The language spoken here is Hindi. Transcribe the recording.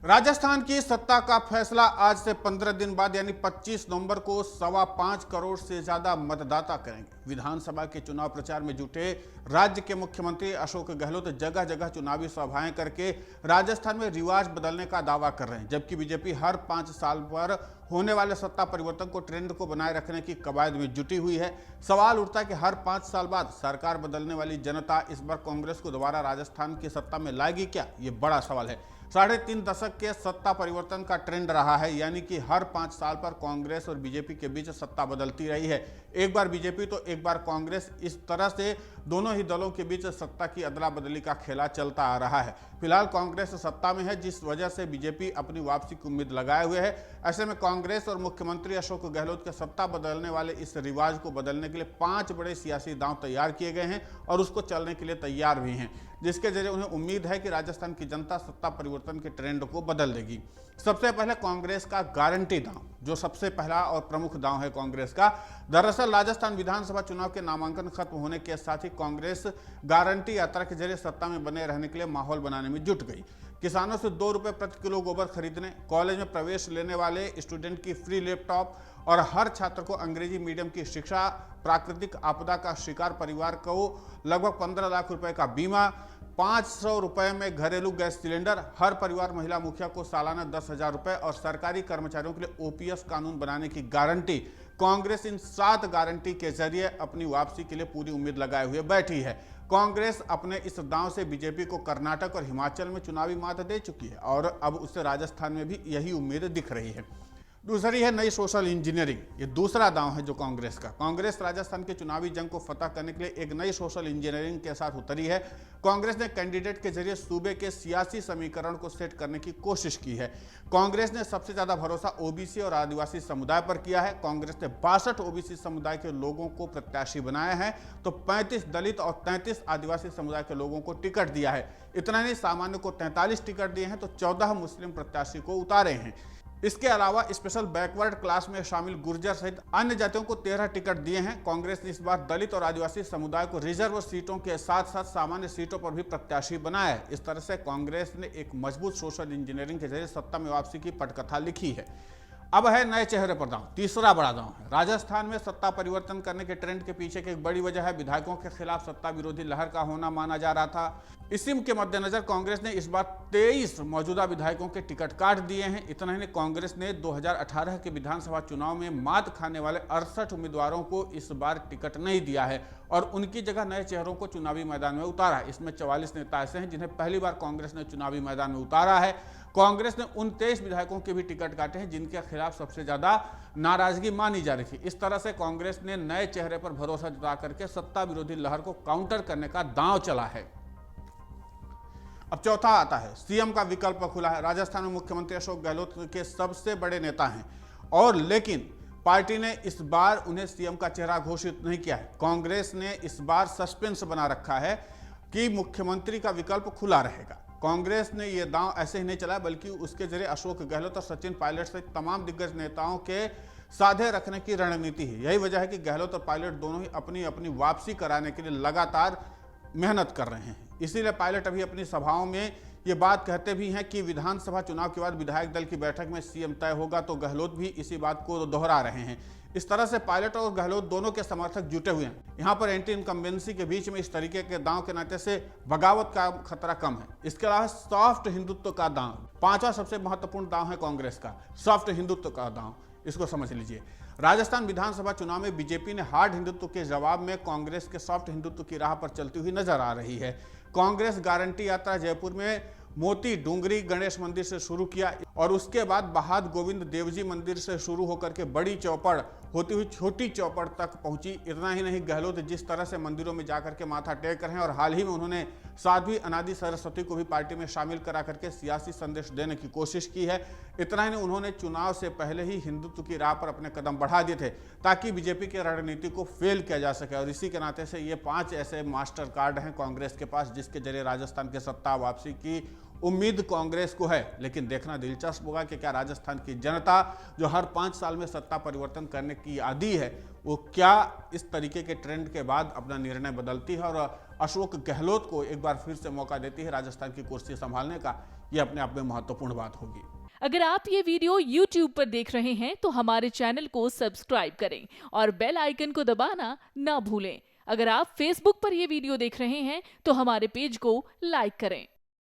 राजस्थान की सत्ता का फैसला आज से 15 दिन बाद यानी 25 नवंबर को 5.25 करोड़ से ज्यादा मतदाता करेंगे। विधानसभा के चुनाव प्रचार में जुटे राज्य के मुख्यमंत्री अशोक गहलोत जगह जगह चुनावी सभाएं करके राजस्थान में रिवाज बदलने का दावा कर रहे हैं, जबकि बीजेपी हर 5 साल पर होने वाले सत्ता परिवर्तन को ट्रेंड को बनाए रखने की कवायद में जुटी हुई है। सवाल उठता है कि हर 5 साल बाद सरकार बदलने वाली जनता इस बार कांग्रेस को दोबारा राजस्थान की सत्ता में लाएगी क्या? ये बड़ा सवाल है। 3.5 दशक के सत्ता परिवर्तन का ट्रेंड रहा है, यानी कि हर 5 साल पर कांग्रेस और बीजेपी के बीच सत्ता बदलती रही है। एक बार बीजेपी तो एक बार कांग्रेस, इस तरह से दोनों ही दलों के बीच सत्ता की अदला बदली का खेला चलता आ रहा है। फिलहाल कांग्रेस सत्ता में है, जिस वजह से बीजेपी अपनी वापसी की उम्मीद लगाए हुए है। ऐसे में कांग्रेस और मुख्यमंत्री अशोक गहलोत के सत्ता बदलने वाले इस रिवाज को बदलने के लिए 5 बड़े सियासी दांव तैयार किए गए हैं और उसको चलने के लिए तैयार भी हैं, जिसके जरिए उन्हें उम्मीद है कि राजस्थान की जनता सत्ता परिवर्तन के ट्रेंड को बदल देगी। सबसे पहले कांग्रेस का गारंटी दांव, जो सबसे पहला और प्रमुख दांव है कांग्रेस का। दरअसल राजस्थान विधानसभा चुनाव के नामांकन खत्म होने के साथ ही कांग्रेस गारंटी यात्रा के जरिए सत्ता में बने रहने के लिए माहौल बनाने में जुट गई। किसानों से 2 रुपए प्रति किलो गोबर खरीदने, कॉलेज में प्रवेश लेने वाले स्टूडेंट की फ्री लैपटॉप और हर छात्र को अंग्रेजी मीडियम की शिक्षा, प्राकृतिक आपदा का शिकार परिवार को लगभग 15 लाख रुपए का बीमा, 500 रुपए में घरेलू गैस सिलेंडर, हर परिवार महिला मुखिया को सालाना 10,000 रुपए और सरकारी कर्मचारियों के लिए ओपीएस कानून बनाने की गारंटी। कांग्रेस इन 7 गारंटी के जरिए अपनी वापसी के लिए पूरी उम्मीद लगाए हुए बैठी है। कांग्रेस अपने इस दांव से बीजेपी को कर्नाटक और हिमाचल में चुनावी मात दे चुकी है और अब उससे राजस्थान में भी यही उम्मीद दिख रही है। दूसरी है नई सोशल इंजीनियरिंग। ये दूसरा दांव है जो कांग्रेस का। कांग्रेस राजस्थान के चुनावी जंग को फतह करने के लिए एक नई सोशल इंजीनियरिंग के साथ उतरी है। कांग्रेस ने कैंडिडेट के जरिए सूबे के सियासी समीकरण को सेट करने की कोशिश की है। कांग्रेस ने सबसे ज्यादा भरोसा ओबीसी और आदिवासी समुदाय पर किया है। कांग्रेस ने 62 ओबीसी समुदाय के लोगों को प्रत्याशी बनाया है, तो 35 दलित और 33 आदिवासी समुदाय के लोगों को टिकट दिया है। इतना नहीं, सामान्य को 43 टिकट दिए हैं, तो 14 मुस्लिम प्रत्याशी को उतारे हैं। इसके अलावा स्पेशल बैकवर्ड क्लास में शामिल गुर्जर सहित अन्य जातियों को 13 टिकट दिए हैं। कांग्रेस ने इस बार दलित और आदिवासी समुदाय को रिजर्व सीटों के साथ साथ सामान्य सीटों पर भी प्रत्याशी बनाया है। इस तरह से कांग्रेस ने एक मजबूत सोशल इंजीनियरिंग के जरिए सत्ता में वापसी की पटकथा लिखी है। अब है नए चेहरे पर दांव। तीसरा बड़ा दांव है राजस्थान में सत्ता परिवर्तन करने के ट्रेंड के पीछे की एक बड़ी वजह है विधायकों के खिलाफ सत्ता विरोधी लहर का होना माना जा रहा था। इसी के मद्देनजर कांग्रेस ने इस बार 23 मौजूदा विधायकों के टिकट काट दिए हैं। इतना ही नहीं, कांग्रेस ने 2018 के विधानसभा चुनाव में मात खाने वाले 68 उम्मीदवारों को इस बार टिकट नहीं दिया है और उनकी जगह नए चेहरों को चुनावी मैदान में उतारा है। इसमें 44 नेता ऐसे हैं जिन्हें पहली बार कांग्रेस ने चुनावी मैदान में उतारा है। कांग्रेस ने उन 23 विधायकों के भी टिकट काटे हैं जिनके खिलाफ सबसे ज्यादा नाराजगी मानी जा रही थी। इस तरह से कांग्रेस ने नए चेहरे पर भरोसा जता करके सत्ता विरोधी लहर को काउंटर करने का दांव चला है। अब चौथा आता है सीएम का विकल्प खुला है। राजस्थान में मुख्यमंत्री अशोक गहलोत के सबसे बड़े नेता हैं और लेकिन पार्टी ने इस बार उन्हें सीएम का चेहरा घोषित नहीं किया है। कांग्रेस ने इस बार सस्पेंस बना रखा है कि मुख्यमंत्री का विकल्प खुला रहेगा। कांग्रेस ने यह दांव ऐसे ही नहीं चलाया, बल्कि उसके जरिए अशोक गहलोत और सचिन पायलट सहित तमाम दिग्गज नेताओं के साधे रखने की रणनीति है। यही वजह है कि गहलोत और पायलट दोनों ही अपनी अपनी वापसी कराने के लिए लगातार मेहनत कर रहे हैं। इसीलिए पायलट अभी अपनी सभाओं में ये बात कहते भी हैं कि विधानसभा चुनाव के बाद विधायक दल की बैठक में सीएम तय होगा, तो गहलोत भी इसी बात को दोहरा रहे हैं। इस तरह से पायलट और गहलोत दोनों के समर्थक जुटे हुए हैं। यहाँ पर एंटी इनकम्बेंसी के बीच में इस तरीके के दांव के नाते से बगावत का खतरा कम है। इसके अलावा सॉफ्ट हिंदुत्व का दांव, 5वां सबसे महत्वपूर्ण दांव है कांग्रेस का, सॉफ्ट हिंदुत्व का दांव। इसको समझ लीजिए। राजस्थान विधानसभा चुनाव में बीजेपी ने हार्ड हिंदुत्व के जवाब में कांग्रेस के सॉफ्ट हिंदुत्व की राह पर चलती हुई नजर आ रही है। कांग्रेस गारंटी यात्रा जयपुर में मोती डूंगरी गणेश मंदिर से शुरू किया और उसके बाद बहाद गोविंद देवजी मंदिर से शुरू होकर के बड़ी चौपड़ होती हुई छोटी चौपड़ तक पहुंची। इतना ही नहीं, गहलोत जिस तरह से मंदिरों में जाकर के माथा टेक रहे हैं और हाल ही में उन्होंने साध्वी अनादि सरस्वती को भी पार्टी में शामिल करा करके सियासी संदेश देने की कोशिश की है। इतना ही नहीं, उन्होंने चुनाव से पहले ही हिंदुत्व की राह पर अपने कदम बढ़ा दिए थे ताकि बीजेपी की रणनीति को फेल किया जा सके। और इसी के नाते से ये 5 ऐसे मास्टर कार्ड हैं कांग्रेस के पास जिसके जरिए राजस्थान के सत्ता वापसी की उम्मीद कांग्रेस को है। लेकिन देखना दिलचस्प होगा कि क्या राजस्थान की जनता जो हर 5 साल में सत्ता परिवर्तन करने की आदी है, वो क्या इस तरीके के ट्रेंड के बाद अपना निर्णय बदलती है और अशोक गहलोत को एक बार फिर से मौका देती है राजस्थान की कुर्सी संभालने का, यह अपने आप में महत्वपूर्ण बात होगी। अगर आप ये वीडियो YouTube पर देख रहे हैं तो हमारे चैनल को सब्सक्राइब करें और बेल आइकन को दबाना ना भूलें। अगर आप Facebook पर ये वीडियो देख रहे हैं तो हमारे पेज को लाइक करें।